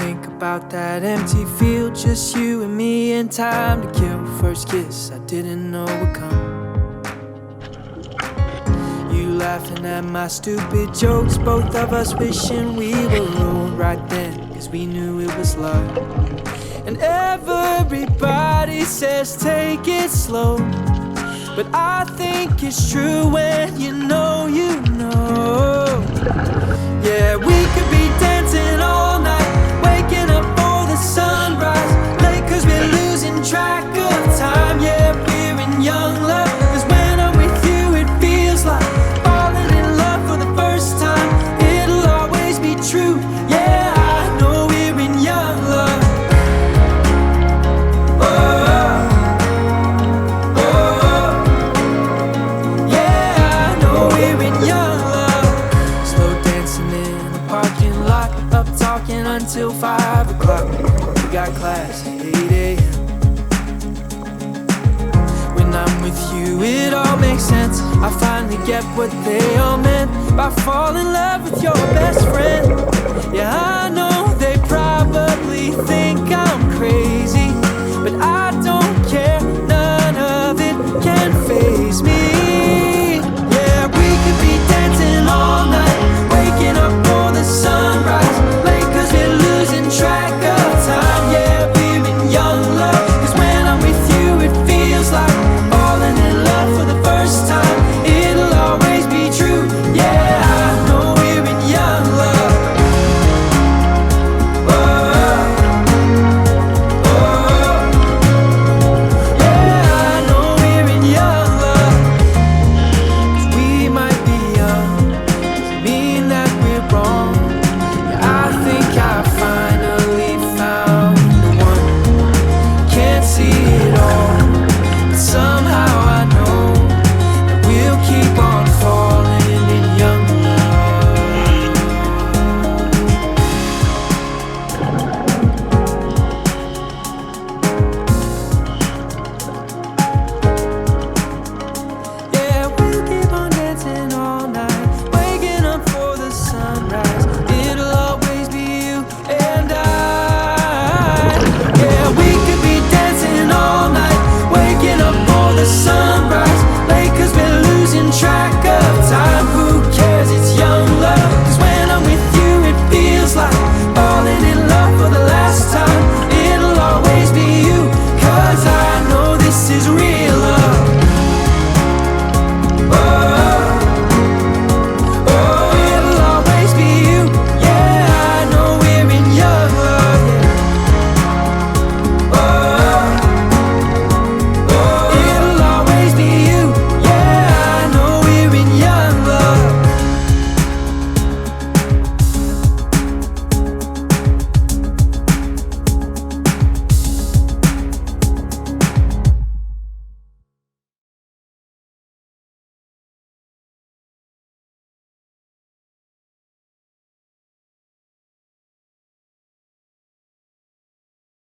think about that empty field, just you and me and time to kill. First kiss I didn't know would come. You laughing at my stupid jokes, both of us wishing we were old right then, cause we knew it was love. And everybody says take it slow, but I think it's true when you know you know. Yeah, we could be dancing all night, waking up for the sunrise, late cause we're losing track of time. Yeah, we're in young love, cause when I'm with you it feels like falling in love for the first time. It'll always be true, yeah, I know we're in young love. Until 5 o'clock, we got class at 8 a.m. When I'm with you it all makes sense. I finally get what they all meant by falling in love with your best friend. Yeah, I know they probably think I'm crazy,